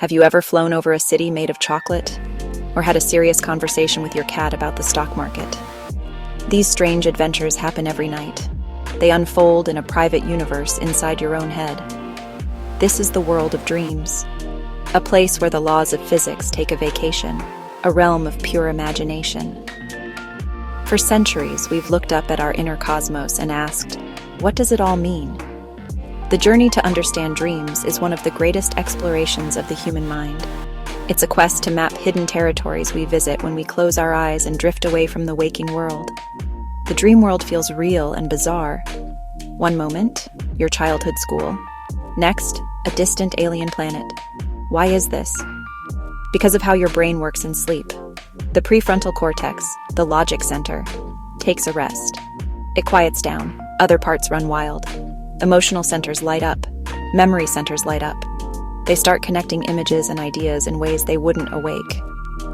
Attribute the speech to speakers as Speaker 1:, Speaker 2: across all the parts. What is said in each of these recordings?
Speaker 1: Have you ever flown over a city made of chocolate? Or had a serious conversation with your cat about the stock market? These strange adventures happen every night. They unfold in a private universe inside your own head. This is the world of dreams, a place where the laws of physics take a vacation, a realm of pure imagination. For centuries, we've looked up at our inner cosmos and asked, what does it all mean? The journey to understand dreams is one of the greatest explorations of the human mind. It's a quest to map hidden territories we visit when we close our eyes and drift away from the waking world. The dream world feels real and bizarre. One moment, your childhood school. Next, a distant alien planet. Why is this? Because of how your brain works in sleep. The prefrontal cortex, the logic center, takes a rest. It quiets down. Other parts run wild. Emotional centers light up. Memory centers light up. They start connecting images and ideas in ways they wouldn't awake.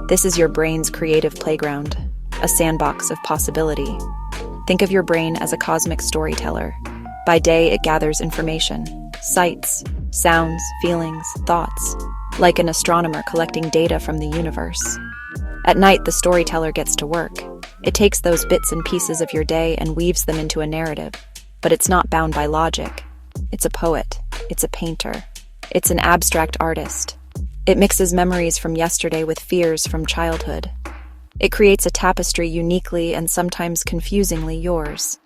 Speaker 1: This is your brain's creative playground, a sandbox of possibility. Think of your brain as a cosmic storyteller. By day, it gathers information, sights, sounds, feelings, thoughts, like an astronomer collecting data from the universe. At night, the storyteller gets to work. It takes those bits and pieces of your day and weaves them into a narrative. But it's not bound by logic. It's a poet. It's a painter. It's an abstract artist. It mixes memories from yesterday with fears from childhood. It creates a tapestry uniquely and sometimes confusingly yours.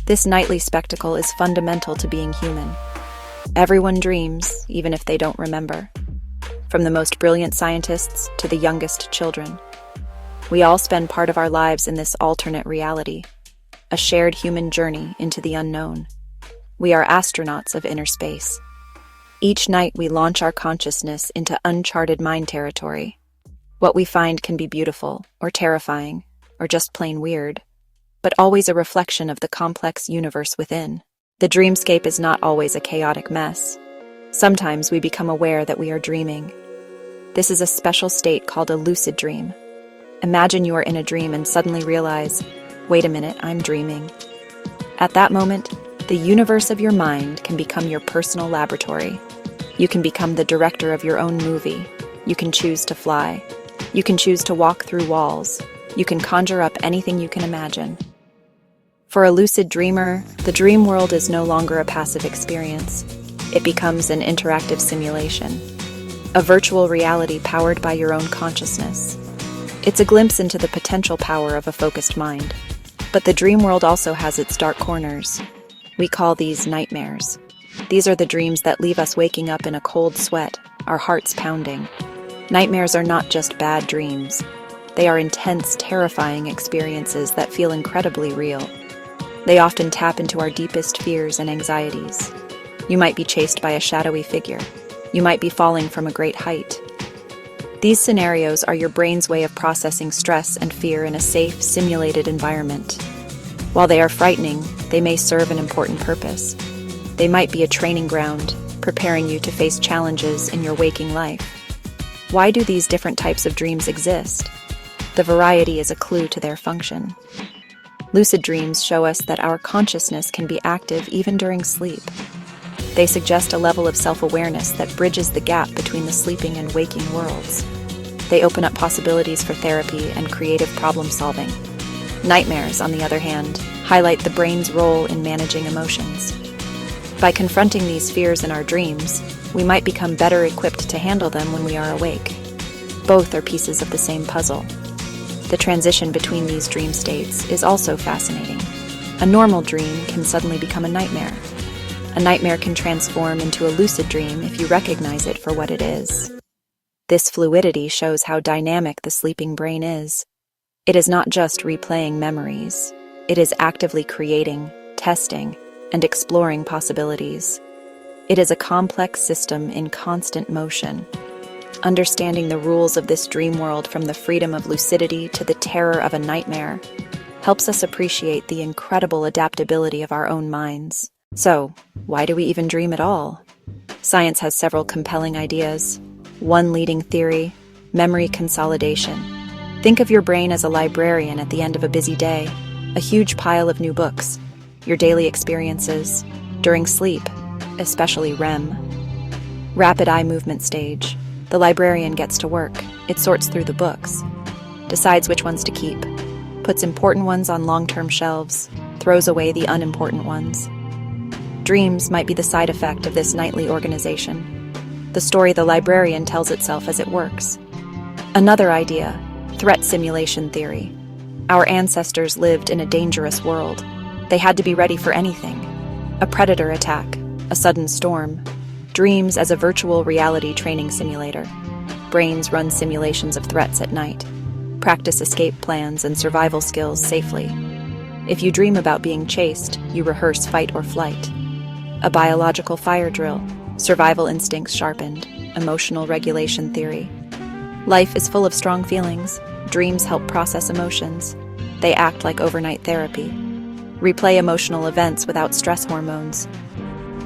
Speaker 1: This nightly spectacle is fundamental to being human. Everyone dreams, even if they don't remember. From the most brilliant scientists to the youngest children. We all spend part of our lives in this alternate reality. A shared human journey into the unknown. We are astronauts of inner space. Each night we launch our consciousness into uncharted mind territory. What we find can be beautiful, or terrifying, or just plain weird, but always a reflection of the complex universe within. The dreamscape is not always a chaotic mess. Sometimes we become aware that we are dreaming. This is a special state called a lucid dream. Imagine you are in a dream and suddenly realize, wait a minute, I'm dreaming. At that moment, the universe of your mind can become your personal laboratory. You can become the director of your own movie. You can choose to fly. You can choose to walk through walls. You can conjure up anything you can imagine. For a lucid dreamer, the dream world is no longer a passive experience. It becomes an interactive simulation, a virtual reality powered by your own consciousness. It's a glimpse into the potential power of a focused mind. But the dream world also has its dark corners. We call these nightmares. These are the dreams that leave us waking up in a cold sweat, our hearts pounding. Nightmares are not just bad dreams. They are intense, terrifying experiences that feel incredibly real. They often tap into our deepest fears and anxieties. You might be chased by a shadowy figure. You might be falling from a great height. These scenarios are your brain's way of processing stress and fear in a safe, simulated environment. While they are frightening, they may serve an important purpose. They might be a training ground, preparing you to face challenges in your waking life. Why do these different types of dreams exist? The variety is a clue to their function. Lucid dreams show us that our consciousness can be active even during sleep. They suggest a level of self-awareness that bridges the gap between the sleeping and waking worlds. They open up possibilities for therapy and creative problem-solving. Nightmares, on the other hand, highlight the brain's role in managing emotions. By confronting these fears in our dreams, we might become better equipped to handle them when we are awake. Both are pieces of the same puzzle. The transition between these dream states is also fascinating. A normal dream can suddenly become a nightmare. A nightmare can transform into a lucid dream if you recognize it for what it is. This fluidity shows how dynamic the sleeping brain is. It is not just replaying memories. It is actively creating, testing, and exploring possibilities. It is a complex system in constant motion. Understanding the rules of this dream world, from the freedom of lucidity to the terror of a nightmare, helps us appreciate the incredible adaptability of our own minds. So, why do we even dream at all? Science has several compelling ideas. One leading theory, memory consolidation. Think of your brain as a librarian at the end of a busy day, a huge pile of new books, your daily experiences, during sleep, especially REM. Rapid eye movement stage. The librarian gets to work. It sorts through the books, decides which ones to keep, puts important ones on long-term shelves, throws away the unimportant ones. Dreams might be the side effect of this nightly organization. The story the librarian tells itself as it works. Another idea, threat simulation theory. Our ancestors lived in a dangerous world. They had to be ready for anything. A predator attack, a sudden storm. Dreams as a virtual reality training simulator. Brains run simulations of threats at night. Practice escape plans and survival skills safely. If you dream about being chased, you rehearse fight or flight. A biological fire drill. Survival instincts sharpened. Emotional regulation theory. Life is full of strong feelings. Dreams help process emotions. They act like overnight therapy. Replay emotional events without stress hormones.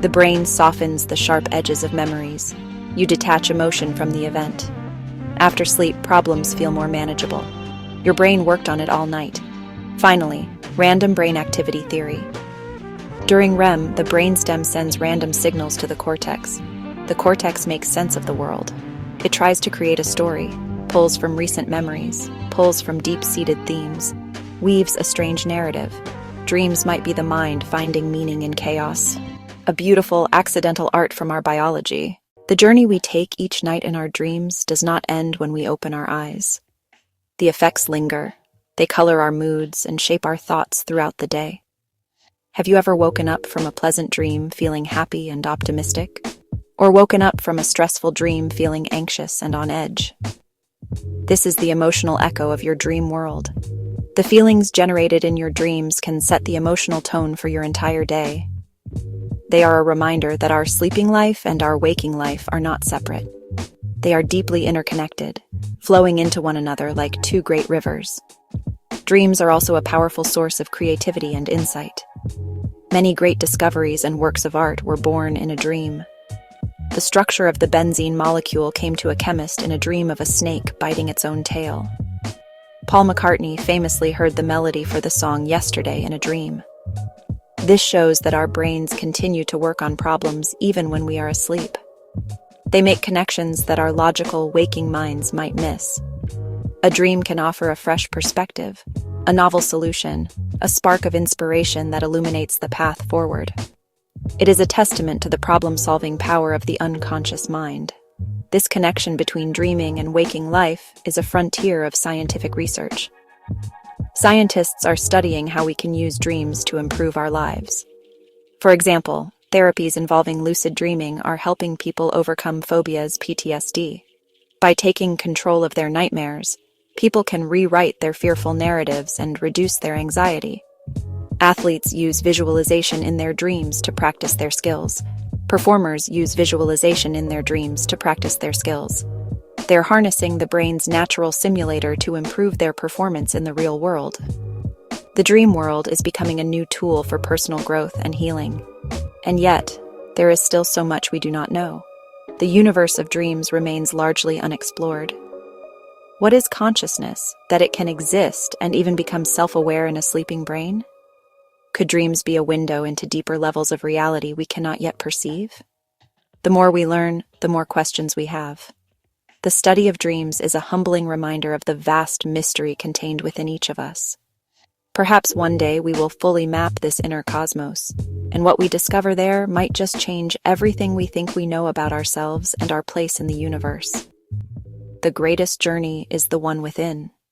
Speaker 1: The brain softens the sharp edges of memories. You detach emotion from the event. After sleep, problems feel more manageable. Your brain worked on it all night. Finally, random brain activity theory. During REM, the brainstem sends random signals to the cortex. The cortex makes sense of the world. It tries to create a story, pulls from recent memories, pulls from deep-seated themes, weaves a strange narrative. Dreams might be the mind finding meaning in chaos. A beautiful, accidental art from our biology. The journey we take each night in our dreams does not end when we open our eyes. The effects linger. They color our moods and shape our thoughts throughout the day. Have you ever woken up from a pleasant dream feeling happy and optimistic? Or woken up from a stressful dream feeling anxious and on edge? This is the emotional echo of your dream world. The feelings generated in your dreams can set the emotional tone for your entire day. They are a reminder that our sleeping life and our waking life are not separate. They are deeply interconnected, flowing into one another like two great rivers. Dreams are also a powerful source of creativity and insight. Many great discoveries and works of art were born in a dream. The structure of the benzene molecule came to a chemist in a dream of a snake biting its own tail. Paul McCartney famously heard the melody for the song Yesterday in a dream. This shows that our brains continue to work on problems even when we are asleep. They make connections that our logical, waking minds might miss. A dream can offer a fresh perspective, a novel solution, a spark of inspiration that illuminates the path forward. It is a testament to the problem-solving power of the unconscious mind. This connection between dreaming and waking life is a frontier of scientific research. Scientists are studying how we can use dreams to improve our lives. For example, therapies involving lucid dreaming are helping people overcome phobias, PTSD. By taking control of their nightmares, people can rewrite their fearful narratives and reduce their anxiety. Athletes use visualization in their dreams to practice their skills. Performers use visualization in their dreams to practice their skills. They're harnessing the brain's natural simulator to improve their performance in the real world. The dream world is becoming a new tool for personal growth and healing. And yet, there is still so much we do not know. The universe of dreams remains largely unexplored. What is consciousness, that it can exist and even become self-aware in a sleeping brain? Could dreams be a window into deeper levels of reality we cannot yet perceive? The more we learn, the more questions we have. The study of dreams is a humbling reminder of the vast mystery contained within each of us. Perhaps one day we will fully map this inner cosmos, and what we discover there might just change everything we think we know about ourselves and our place in the universe. The greatest journey is the one within.